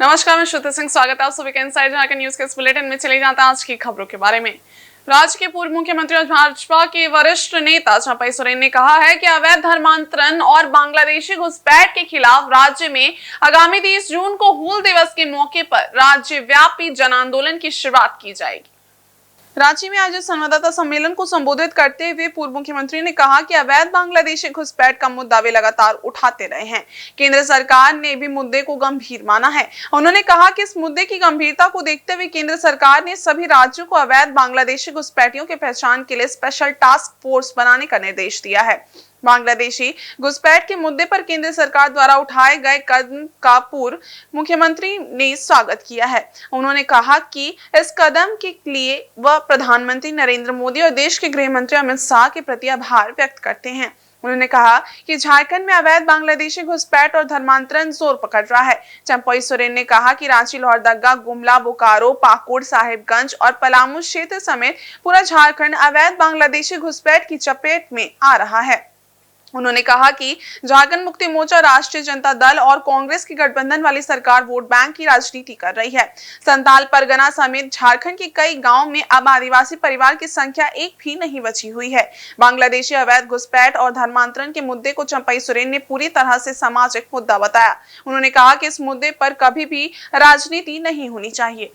नमस्कार, मैं श्रुति सिंह। स्वागत है आप सभी का इनसाइड झारखंड न्यूज के इस बुलेटिन में। चले जाते हैं आज की खबरों के बारे में। राज्य के पूर्व मुख्यमंत्री और भाजपा के वरिष्ठ नेता चंपई सोरेन ने कहा है कि अवैध धर्मांतरण और बांग्लादेशी घुसपैठ के खिलाफ राज्य में आगामी 30 जून को हूल दिवस के मौके पर राज्यव्यापी जन आंदोलन की शुरुआत की जाएगी। रांची में आयोजित संवाददाता सम्मेलन को संबोधित करते हुए पूर्व मुख्यमंत्री ने कहा कि अवैध बांग्लादेशी घुसपैठ का मुद्दा वे लगातार उठाते रहे हैं। केंद्र सरकार ने भी मुद्दे को गंभीर माना है। उन्होंने कहा कि इस मुद्दे की गंभीरता को देखते हुए केंद्र सरकार ने सभी राज्यों को अवैध बांग्लादेशी घुसपैठियों के पहचान के लिए स्पेशल टास्क फोर्स बनाने का निर्देश दिया है। बांग्लादेशी घुसपैठ के मुद्दे पर केंद्र सरकार द्वारा उठाए गए कदम का पूर्व मुख्यमंत्री ने स्वागत किया है। उन्होंने कहा कि इस कदम के लिए वह प्रधानमंत्री नरेंद्र मोदी और देश के गृह मंत्री अमित शाह के प्रति आभार व्यक्त करते हैं। उन्होंने कहा कि झारखंड में अवैध बांग्लादेशी घुसपैठ और धर्मांतरण जोर पकड़ रहा है। चंपई सोरेन ने कहा कि रांची, लोहरदगा, गुमला, बोकारो, पाकुड़, साहिबगंज और पलामू क्षेत्र समेत पूरा झारखंड अवैध बांग्लादेशी घुसपैठ की चपेट में आ रहा है। उन्होंने कहा कि झारखंड मुक्ति मोर्चा, राष्ट्रीय जनता दल और कांग्रेस की गठबंधन वाली सरकार वोट बैंक की राजनीति कर रही है। संताल परगना समेत झारखंड के कई गांवों में अब आदिवासी परिवार की संख्या एक भी नहीं बची हुई है। बांग्लादेशी अवैध घुसपैठ और धर्मांतरण के मुद्दे को चंपई सोरेन ने पूरी तरह से सामाजिक मुद्दा बताया। उन्होंने कहा कि इस मुद्दे पर कभी भी राजनीति नहीं होनी चाहिए।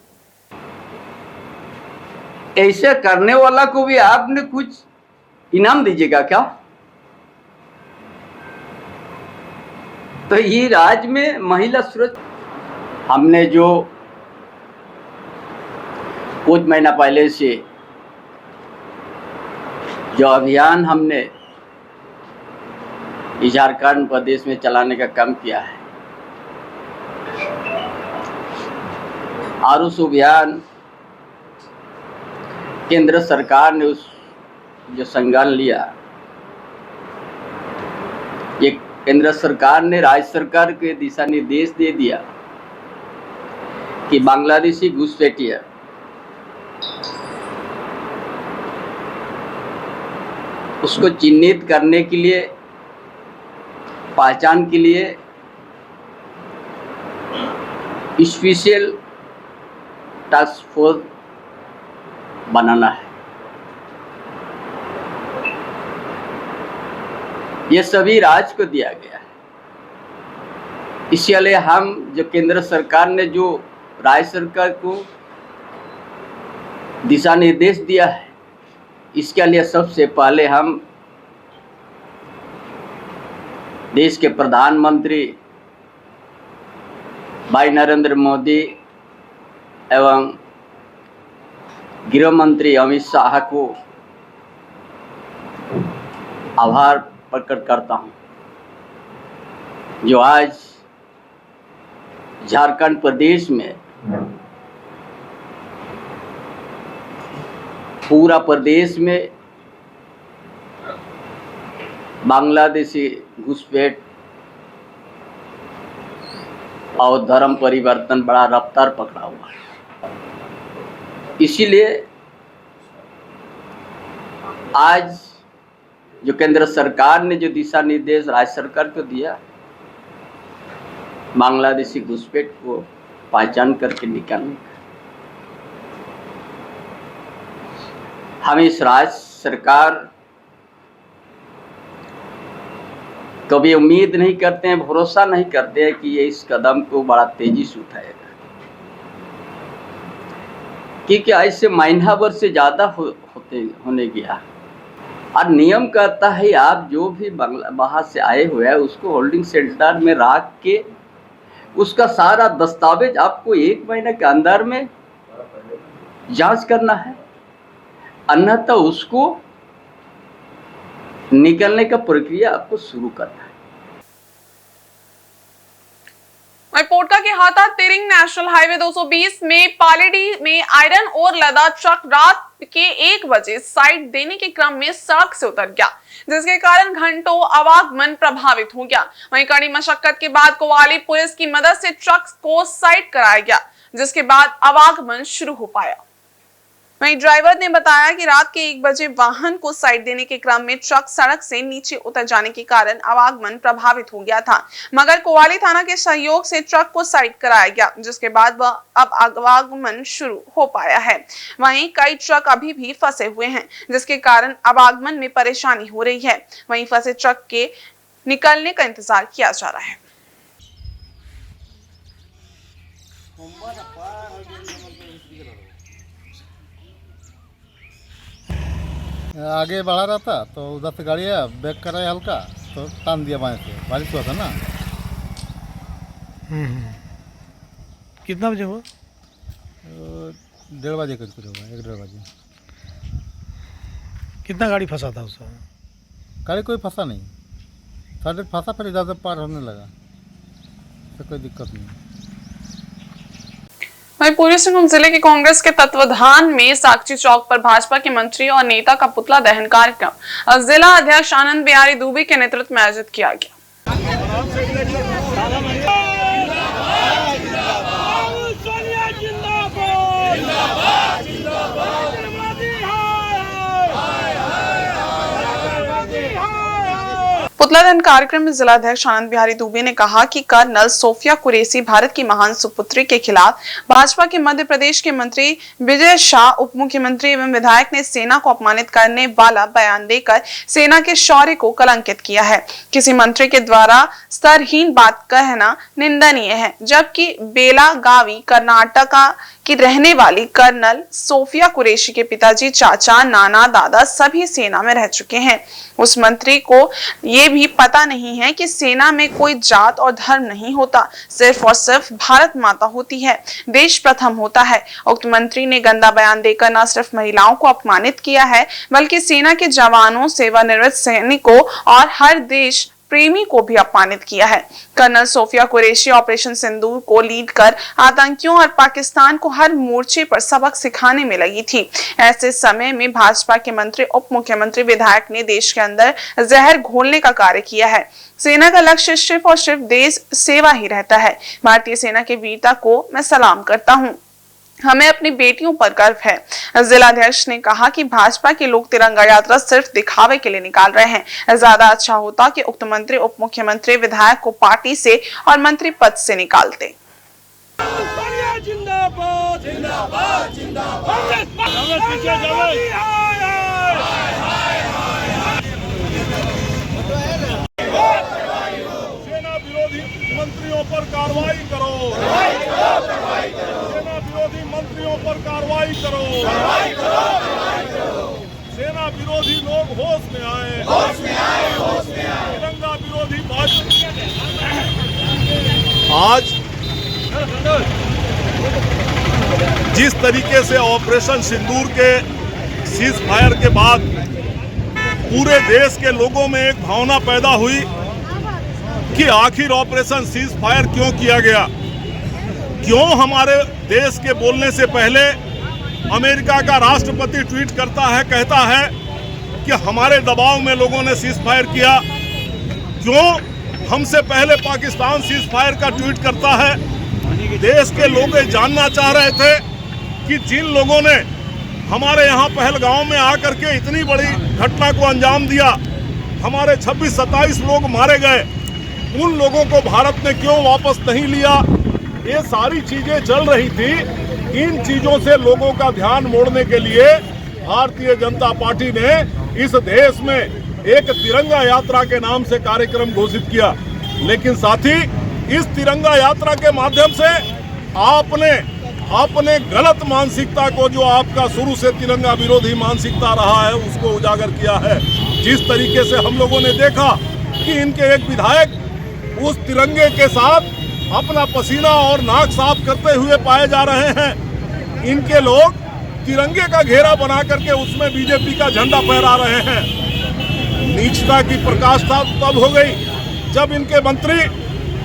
ऐसे करने वाला को भी आपने कुछ इनाम दीजिएगा क्या? तो ये राज्य में महिला सुरक्षा हमने जो कुछ महीना पहले से जो अभियान हमने झारखंड प्रदेश में चलाने का काम किया है और उस अभियान केंद्र सरकार ने उस जो संज्ञान लिया, ये केंद्र सरकार ने राज्य सरकार के दिशा निर्देश दे दिया कि बांग्लादेशी घुसपैठिया उसको चिन्हित करने के लिए, पहचान के लिए स्पेशल टास्क फोर्स बनाना है। ये सभी राज्य को दिया गया है। इसलिए हम जो केंद्र सरकार ने जो राज्य सरकार को दिशा निर्देश दिया है, इसके लिए सबसे पहले हम देश के प्रधानमंत्री भाई नरेंद्र मोदी एवं गृह मंत्री अमित शाह को आभार प्रकट करता हूं, जो आज झारखंड प्रदेश में पूरा प्रदेश में बांग्लादेशी घुसपैठ और धर्म परिवर्तन बड़ा रफ्तार पकड़ा हुआ है। इसीलिए आज जो केंद्र सरकार ने जो दिशा निर्देश राज्य सरकार को दिया, बांग्लादेशी घुसपैठ को पहचान करके निकालने का, हम इस राज्य सरकार कभी उम्मीद नहीं करते हैं, भरोसा नहीं करते हैं कि ये इस कदम को बड़ा तेजी से उठाएगा, क्योंकि ऐसे महीना भर से ज़्यादा होने गया। और नियम कहता है आप जो भी बाहर से आए हुए हैं उसको होल्डिंग सेंटर में रख के उसका सारा दस्तावेज आपको 1 महीने के अंदर में जांच करना है, अन्यथा उसको निकलने का प्रक्रिया आपको शुरू करना है। कोटका के हाथा तिरिंग नेशनल हाईवे 220 में पालीडी में आयरन और लदा ट्रक रात के 1 बजे साइड देने के क्रम में सड़क से उतर गया, जिसके कारण घंटों आवागमन प्रभावित हो गया। वहीं कड़ी मशक्कत के बाद कोवाली पुलिस की मदद से ट्रक को साइड कराया गया, जिसके बाद आवागमन शुरू हो पाया। वहीं ड्राइवर ने बताया कि रात के 1 बजे वाहन को साइड देने के क्रम में ट्रक सड़क से नीचे उतर जाने के कारण आवागमन प्रभावित हो गया था, मगर कोवाली थाना के सहयोग से ट्रक को साइड कराया गया, जिसके बाद वह अब आवागमन शुरू हो पाया है। वहीं कई ट्रक अभी भी फंसे हुए हैं, जिसके कारण आवागमन में परेशानी हो रही है। वहीं फंसे ट्रक के निकलने का इंतजार किया जा रहा है। आगे बढ़ा रहा था तो उधर से गाड़ी आया, ब्रेक कराया हल्का तो टान दिया बाएं से, बारिश हुआ था ना। कितना बजे हुआ? 1:30 बजे कुछ होगा, 1-1:30 बजे। कितना गाड़ी फंसा था उसमें? गाड़ी कोई फंसा नहीं, साइड फंसा फिर इधर से पार होने लगा, तो कोई दिक्कत नहीं। वहीं पूर्वी सिंहभूम जिले के कांग्रेस के तत्वाधान में साक्षी चौक पर भाजपा के मंत्री और नेता का पुतला दहन कार्यक्रम जिला अध्यक्ष आनंद बिहारी दुबे के नेतृत्व में आयोजित किया गया। पुतला दहन कार्यक्रम में जिलाध्यक्ष आनंद बिहारी दुबे ने कहा कि कर्नल सोफिया कुरैशी भारत की महान सुपुत्री के खिलाफ भाजपा के मध्य प्रदेश के मंत्री विजय शाह, उप मुख्यमंत्री एवं विधायक ने सेना को अपमानित करने वाला बयान देकर सेना के शौर्य को कलंकित किया है। किसी मंत्री के द्वारा स्तरहीन बात कहना निंदनीय है, जबकि बेलागावी कर्नाटका की रहने वाली कर्नल सोफिया कुरैशी के पिताजी, चाचा, नाना, दादा सभी सेना में रह चुके हैं। उस मंत्री को ये भी पता नहीं है कि सेना में कोई जात और धर्म नहीं होता, सिर्फ और सिर्फ भारत माता होती है, देश प्रथम होता है। उक्त मंत्री ने गंदा बयान देकर न सिर्फ महिलाओं को अपमानित किया है, बल्कि सेना के जवानों, सेवानिवृत्त सैनिकों और हर देश प्रेमी को भी अपमानित किया है। कर्नल सोफिया कुरैशी ऑपरेशन सिंदूर को लीड कर आतंकियों और पाकिस्तान को हर मोर्चे पर सबक सिखाने में लगी थी। ऐसे समय में भाजपा के मंत्री, उप मुख्यमंत्री, विधायक ने देश के अंदर जहर घोलने का कार्य किया है। सेना का लक्ष्य सिर्फ और सिर्फ देश सेवा ही रहता है। भारतीय सेना की वीरता को मैं सलाम करता हूँ, हमें अपनी बेटियों पर गर्व है। जिलाध्यक्ष ने कहा कि भाजपा के लोग तिरंगा यात्रा सिर्फ दिखावे के लिए निकाल रहे हैं। ज्यादा अच्छा होता कि उक्त मंत्री, उप मुख्यमंत्री, विधायक को पार्टी से और मंत्री पद से निकालते। सेना विरोधी मंत्रियों पर कार्रवाई करो, सेना विरोधी मंत्रियों पर कार्रवाई करो, सेना विरोधी लोग होश में आए, तिरंगा विरोधी भाजपा। आज जिस तरीके से ऑपरेशन सिंदूर के सीज फायर के बाद पूरे देश के लोगों में एक भावना पैदा हुई कि आखिर ऑपरेशन सीज फायर क्यों किया गया, क्यों हमारे देश के बोलने से पहले अमेरिका का राष्ट्रपति ट्वीट करता है, कहता है कि हमारे दबाव में लोगों ने सीज फायर किया, क्यों हमसे पहले पाकिस्तान सीज फायर का ट्वीट करता है। देश के लोग जानना चाह रहे थे कि जिन लोगों ने हमारे यहाँ पहलगांव में आकर के इतनी बड़ी घटना को अंजाम दिया, हमारे 26-27 लोग मारे गए, उन लोगों को भारत ने क्यों वापस नहीं लिया। ये सारी चीजें चल रही थी। इन चीजों से लोगों का ध्यान मोड़ने के लिए भारतीय जनता पार्टी ने इस देश में एक तिरंगा यात्रा के नाम से कार्यक्रम घोषित किया। लेकिन साथ ही इस तिरंगा यात्रा के माध्यम से आपने अपने गलत मानसिकता को, जो आपका शुरू से तिरंगा विरोधी मानसिकता रहा है, उसको उजागर किया है। जिस तरीके से हम लोगों ने देखा कि इनके एक विधायक उस तिरंगे के साथ अपना पसीना और नाक साफ करते हुए पाए जा रहे हैं। इनके लोग तिरंगे का घेरा बना करके उसमें बीजेपी का झंडा फहरा रहे हैं। नीचता की प्रकाष्ठा तब हो गई जब इनके मंत्री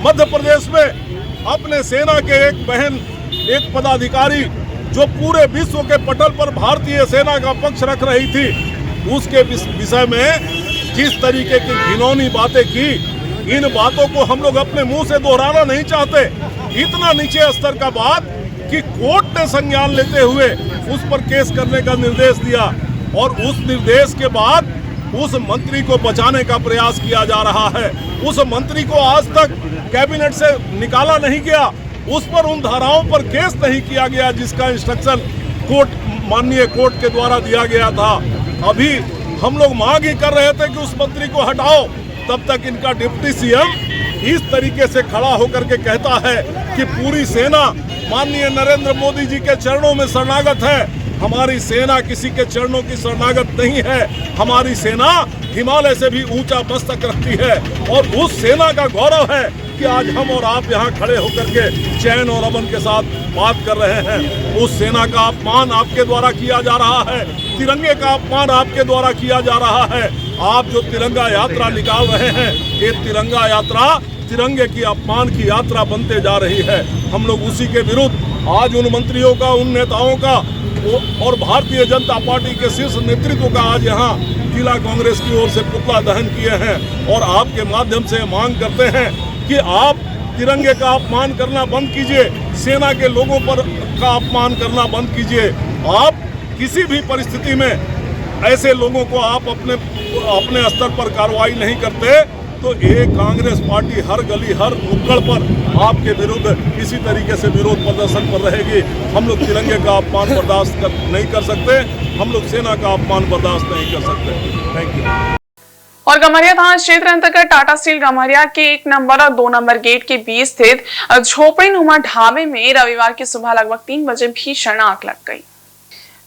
मध्य प्रदेश में अपने सेना के एक बहन, एक पदाधिकारी जो पूरे विश्व के पटल पर भारतीय सेना का पक्ष रख रही थी, उसके विषय में जिस तरीके की घिनौनी बातें की, इन बातों को हम लोग अपने मुंह से दोहराना नहीं चाहते। इतना नीचे स्तर का बात कि कोर्ट ने संज्ञान लेते हुए उस पर केस करने का निर्देश दिया और उस निर्देश के बाद उस मंत्री को बचाने का प्रयास किया जा रहा है। उस मंत्री को आज तक कैबिनेट से निकाला नहीं गया, उस पर उन धाराओं पर केस नहीं किया गया जिसका इंस्ट्रक्शन माननीय कोर्ट के द्वारा दिया गया था। अभी हम लोग मांग ही कर रहे थे कि उस मंत्री को हटाओ, तब तक इनका डिप्टी सीएम इस तरीके से खड़ा होकर के कहता है कि पूरी सेना माननीय नरेंद्र मोदी जी के चरणों में शरणागत है। हमारी सेना किसी के चरणों की शरणागत नहीं है। हमारी सेना हिमालय से भी ऊंचा मस्तक रखती है और उस सेना का गौरव है कि आज हम और आप यहाँ खड़े होकर के चैन और अमन के साथ बात कर रहे हैं। उस सेना का अपमान आपके द्वारा किया जा रहा है, तिरंगे का अपमान आपके द्वारा किया जा रहा है। आप जो तिरंगा यात्रा निकाल रहे हैं, ये तिरंगा यात्रा तिरंगे की अपमान की यात्रा बनते जा रही है। हम लोग उसी के विरुद्ध आज उन मंत्रियों का, उन नेताओं का और भारतीय जनता पार्टी के शीर्ष नेतृत्व का आज यहाँ जिला कांग्रेस की ओर से पुतला दहन किए हैं और आपके माध्यम से मांग करते हैं कि आप तिरंगे का अपमान करना बंद कीजिए, सेना के लोगों पर का अपमान करना बंद कीजिए। आप किसी भी परिस्थिति में ऐसे लोगों को आप अपने स्तर पर कार्रवाई नहीं करते तो ये कांग्रेस पार्टी हर गली हर नुक्कड़ पर आपके विरुद्ध इसी तरीके से विरोध प्रदर्शन पर रहेगी। हम लोग तिरंगे का अपमान बर्दाश्त नहीं कर सकते, हम लोग सेना का अपमान बर्दाश्त नहीं कर सकते। Thank you. और गम्हरिया थाना क्षेत्र अंतर्गत टाटा स्टील गम्हरिया के 1 नंबर और 2 नंबर गेट के बीच स्थित झोपड़ी नुमा ढाबे में रविवार की सुबह लगभग 3 बजे भीषण आग लग गई।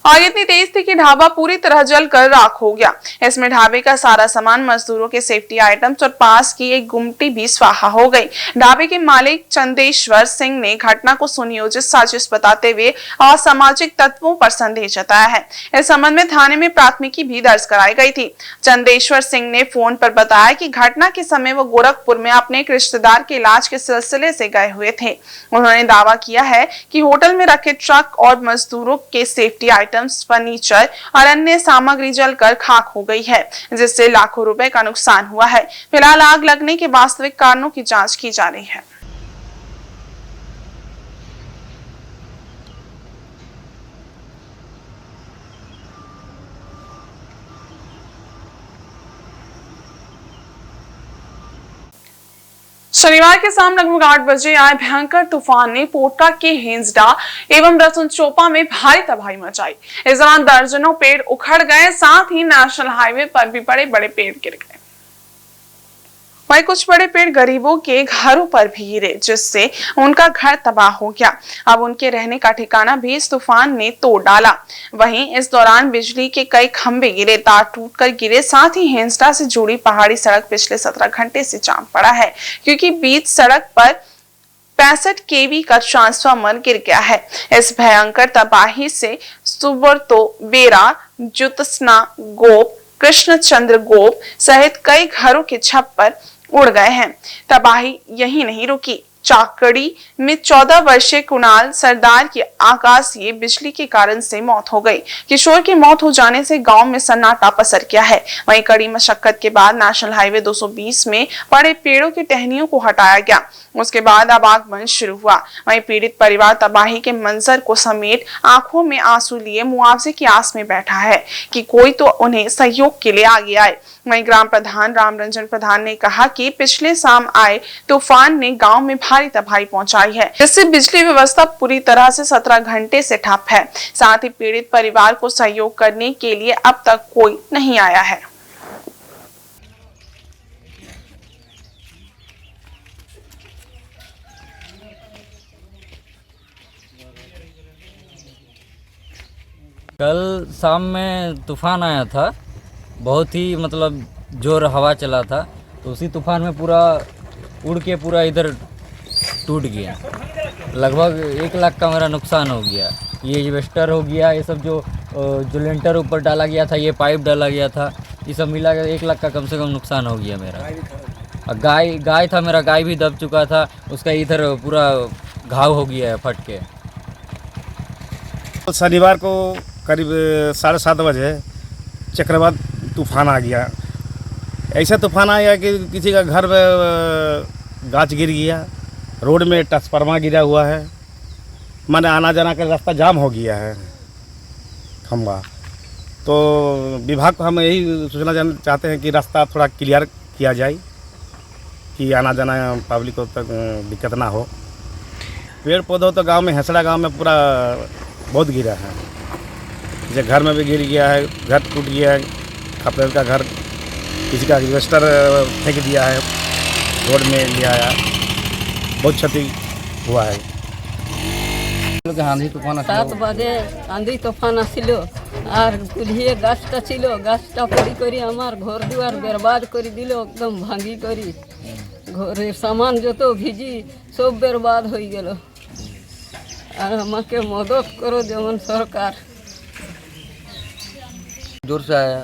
आग इतनी तेज थी कि ढाबा पूरी तरह जलकर राख हो गया। इसमें ढाबे का सारा सामान, मजदूरों के सेफ्टी आइटम्स और पास की एक गुमटी भी स्वाहा हो गई। ढाबे के मालिक चंदेश्वर सिंह ने घटना को सुनियोजित साजिश बताते हुए असामाजिक तत्वों पर संदेह जताया है। इस संबंध में थाने में प्राथमिकी भी दर्ज कराई गई थी। चंदेश्वर सिंह ने फोन पर बताया कि घटना के समय वो गोरखपुर में अपने एक रिश्तेदार के इलाज के सिलसिले से गए हुए थे। उन्होंने दावा किया है कि होटल में रखे ट्रक और मजदूरों के सेफ्टी आइटम, फर्नीचर और अन्य सामग्री जलकर खाक हो गई है, जिससे लाखों रुपए का नुकसान हुआ है। फिलहाल आग लगने के वास्तविक कारणों की जांच की जा रही है। शनिवार के शाम लगभग 8 बजे आए भयंकर तूफान ने पोटा के हेंसडा एवं रसुनचोपा में भारी तबाही मचाई। इस दौरान दर्जनों पेड़ उखड़ गए, साथ ही नेशनल हाईवे पर भी बड़े बड़े पेड़ गिर गए। वहीं कुछ बड़े पेड़ गरीबों के घरों पर भी गिरे, जिससे उनका घर तबाह हो गया। अब उनके रहने का ठिकाना भी इस तूफान ने तोड़ डाला। वहीं इस दौरान बिजली के कई खंभे गिरे, तार टूटकर गिरे। साथ ही हेंसडा से जुड़ी पहाड़ी सड़क पिछले 17 घंटे से जाम पड़ा है, क्योंकि बीच सड़क पर 65 kV का ट्रांसफार्मर गिर गया है। इस भयंकर तबाही से सुब्रतो बेरा, ज्योत्सना गोप, कृष्णचंद्र गोप सहित कई घरों के छप्पर उड़ गए हैं। तबाही यही नहीं रुकी। चाकड़ी में 14 वर्षीय कुणाल सरदार की आकाशीय बिजली के कारण से मौत हो गई। किशोर की मौत हो जाने से गांव में सन्नाटा पसर गया है। वहीं कड़ी मशक्कत के बाद नेशनल हाईवे 220 में पड़े पेड़ों की टहनियों को हटाया गया। उसके बाद अब आगमन शुरू हुआ। वहीं पीड़ित परिवार तबाही के मंजर को समेट आंखों में आंसू लिए मुआवजे की आस में बैठा है कि कोई तो उन्हें सहयोग के लिए आगे आए। वहीं ग्राम प्रधान रामरंजन प्रधान ने कहा कि पिछले शाम आए तूफान ने गांव में भारी तबाही पहुंचाई है, जिससे बिजली व्यवस्था पूरी तरह से 17 घंटे से ठप है। साथ ही पीड़ित परिवार को सहयोग करने के लिए अब तक कोई नहीं आया है। कल शाम में तूफान आया था, बहुत ही मतलब जोर हवा चला था, तो उसी तूफान में पूरा उड़ के पूरा इधर टूट गया। लगभग 1 लाख का मेरा नुकसान हो गया। ये एस्बेस्टर हो गया, ये सब जो लेंटर ऊपर डाला गया था, ये पाइप डाला गया था, ये सब मिला के 1 लाख का कम से कम नुकसान हो गया मेरा। और गाय था मेरा, गाय भी दब चुका था, उसका इधर पूरा घाव हो गया है फट के। शनिवार को करीब 7:30 बजे चक्रवात तूफान आ गया। ऐसा तूफान आया कि किसी का घर में गाछ गिर गया, रोड में ट्रांसफार्मर गिरा हुआ है, माने आना जाना का रास्ता जाम हो गया है खम्बा। तो विभाग को हम यही सूचना चाहते हैं कि रास्ता थोड़ा क्लियर किया जाए कि आना जाना पब्लिक को तक दिक्कत ना हो। पेड़ पौधों तो गांव में हेसड़ा गांव में पूरा बहुत गिरा है, जैसे घर में भी गिर गया है, घर टूट गया है, खपरेल का घर, किसी का एल्वेस्टर फेंक दिया है, रोड में लिया है, बहुत क्षति हुआ है। आंधी तूफान 7 বাজে আঁধি তুফান আসিল আর কুলিয়ে গাছটা ছিল, গাছটা পড়ি করে আমার ঘর দুয়ার বরবাদ করে দিল, একদম ভাঙি করে ঘরের সামান যত ভিজি সব বরবাদ হয়ে গেল। আর আমাকে মদত করো যেমন সরকার। जोर से आया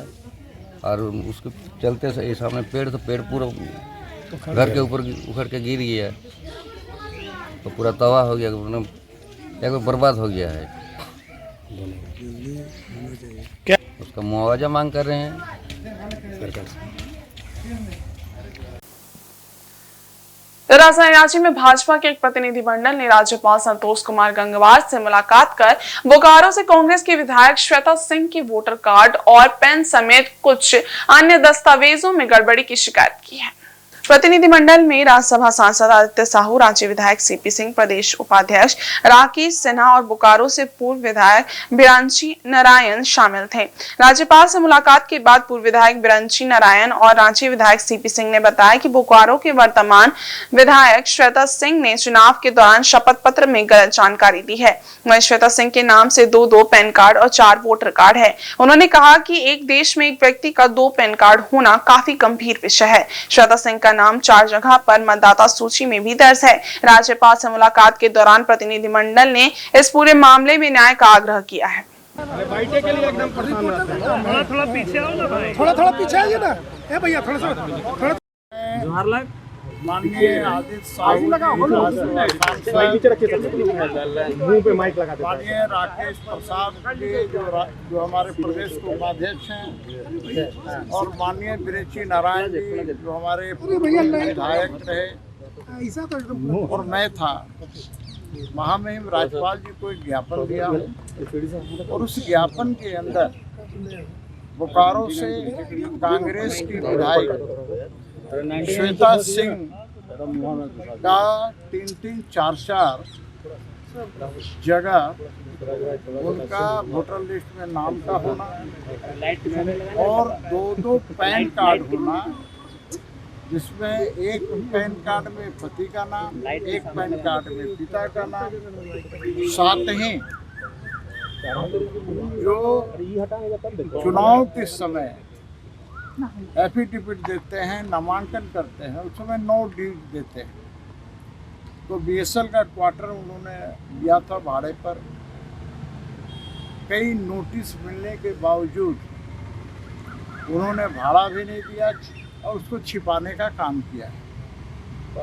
और उसके चलते से ये सामने पेड़, तो पेड़ पूरा घर के ऊपर उखड़ के गिर गया, तो पूरा तबाह हो गया, मतलब एक बर्बाद हो गया है। क्या उसका मुआवजा मांग कर रहे हैं सरकार से। राजधानी रांची में भाजपा के एक प्रतिनिधिमंडल ने राज्यपाल संतोष कुमार गंगवार से मुलाकात कर बोकारो से कांग्रेस के विधायक श्वेता सिंह की वोटर कार्ड और पेन समेत कुछ अन्य दस्तावेजों में गड़बड़ी की शिकायत की है। प्रतिनिधिमंडल में राज्यसभा सांसद आदित्य साहू, रांची विधायक सीपी सिंह, प्रदेश उपाध्यक्ष राकेश सिन्हा और बोकारो से पूर्व विधायक बिरांची नारायण शामिल थे। राज्यपाल से मुलाकात के बाद पूर्व विधायक बिरांची नारायण और रांची विधायक सीपी सिंह ने बताया कि बोकारो के वर्तमान विधायक श्वेता सिंह ने चुनाव के दौरान शपथ पत्र में गलत जानकारी दी है। वहीं श्वेता सिंह के नाम से 2 पैन कार्ड और 4 वोटर कार्ड है। उन्होंने कहा कि एक देश में एक व्यक्ति का 2 पैन कार्ड होना काफी गंभीर विषय है। श्वेता सिंह का नाम 4 जगह पर मतदाता सूची में भी दर्ज है। राज्यपाल से मुलाकात के दौरान प्रतिनिधिमंडल ने इस पूरे मामले में न्याय का आग्रह किया है। थोड़ा पीछे आओ ना भाई, थोड़ा पीछे आइए ना। ए भैया थोड़ा माननीय आदित्य साहू माननीय राकेश प्रसाद जी जो हमारे प्रदेश के उपाध्यक्ष हैं, और माननीय बिरेची नारायण जी जो हमारे विधायक रहे, और मैं था, महामहिम राज्यपाल जी को एक ज्ञापन दिया और उस ज्ञापन के अंदर बोकारो से कांग्रेस की विधायक श्वेता सिंह का 3-3, 4-4 जगह उनका वोटर लिस्ट में नाम का होना और 2 पैन कार्ड होना, जिसमें एक पैन कार्ड में पति का नाम, एक पैन कार्ड में पिता का नाम, साथ ही जो चुनाव के समय एफिडेविट देते हैं, नामांकन करते हैं, उस समय नो ड्यूज देते हैं। तो बीएसएल का क्वार्टर उन्होंने लिया था भाड़े पर। कई नोटिस मिलने के बावजूद उन्होंने भाड़ा भी नहीं दिया और उसको छिपाने का काम किया।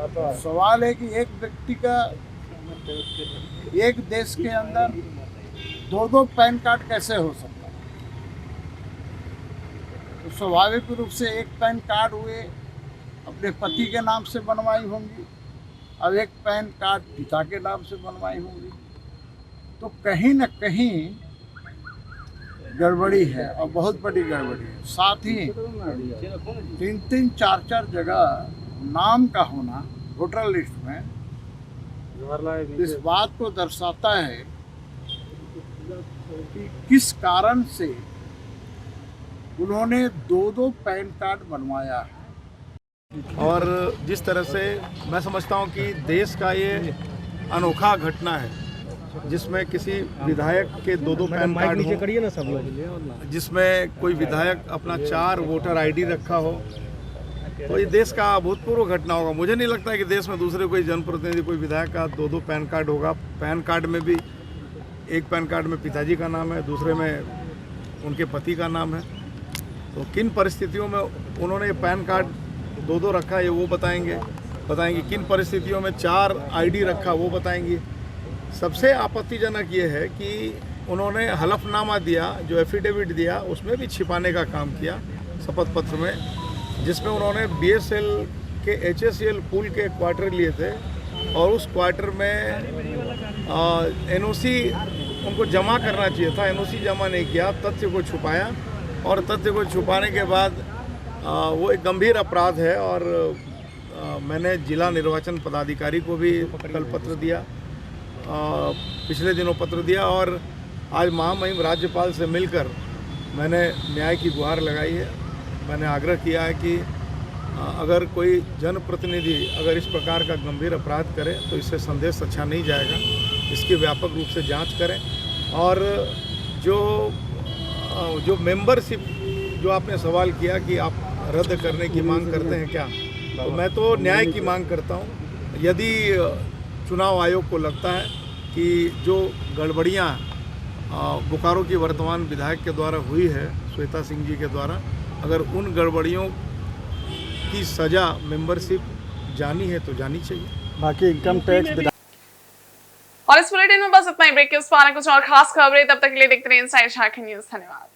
तो सवाल है कि एक व्यक्ति का एक देश के अंदर 2 पैन कार्ड कैसे हो सकता है? तो स्वाभाविक रूप से एक पैन कार्ड हुए अपने पति के नाम से बनवाई होंगी, अब एक पैन कार्ड पिता के नाम से बनवाई होंगी, तो कहीं न कहीं गड़बड़ी है और बहुत बड़ी गड़बड़ी है। साथ ही 3-3, 4-4 जगह नाम का होना वोटर लिस्ट में इस बात को दर्शाता है कि किस कारण से उन्होंने 2 पैन कार्ड बनवाया है। और जिस तरह से मैं समझता हूं कि देश का ये अनोखा घटना है जिसमें किसी विधायक के 2 पैन कार्ड हो, जिसमें कोई विधायक अपना 4 वोटर आईडी रखा हो, तो ये देश का अभूतपूर्व घटना होगा। मुझे नहीं लगता है कि देश में दूसरे कोई जनप्रतिनिधि, कोई विधायक का 2 पैन कार्ड होगा। पैन कार्ड में भी एक पैन कार्ड में पिताजी का नाम है, दूसरे में उनके पति का नाम है। तो किन परिस्थितियों में उन्होंने पैन कार्ड 2 रखा है वो बताएंगे। किन परिस्थितियों में 4 आईडी रखा वो बताएंगे। सबसे आपत्तिजनक ये है कि उन्होंने हलफनामा दिया, जो एफिडेविट दिया, उसमें भी छिपाने का काम किया शपथ पत्र में, जिसमें उन्होंने बीएसएल के HSCL पुल के क्वार्टर लिए थे और उस क्वार्टर में एनओसी उनको जमा करना चाहिए था, एनओसी जमा नहीं किया, तथ्य को छुपाया और तथ्य को छुपाने के बाद वो एक गंभीर अपराध है। और मैंने जिला निर्वाचन पदाधिकारी को भी कल पत्र दिया, पिछले दिनों पत्र दिया और आज महामहिम राज्यपाल से मिलकर मैंने न्याय की गुहार लगाई है। मैंने आग्रह किया है कि अगर कोई जनप्रतिनिधि अगर इस प्रकार का गंभीर अपराध करे तो इससे संदेश अच्छा नहीं जाएगा, इसकी व्यापक रूप से जांच करें। और जो मेंबरशिप जो आपने सवाल किया कि आप रद्द करने की मांग करते हैं क्या, तो मैं तो न्याय की मांग करता हूं। यदि चुनाव आयोग को लगता है कि जो गड़बड़ियां बोकारो की वर्तमान विधायक के द्वारा हुई है, श्वेता सिंह जी के द्वारा, अगर उन गड़बड़ियों की सजा मेंबरशिप जानी है तो जानी चाहिए। बाकी इनकम टैक्स और इस बुलेटिन में बस इतना ही। ब्रेक के उस पार कुछ और खास खबरें, तब तक के लिए देखते रहिए इनसाइड झारखंड न्यूज। धन्यवाद।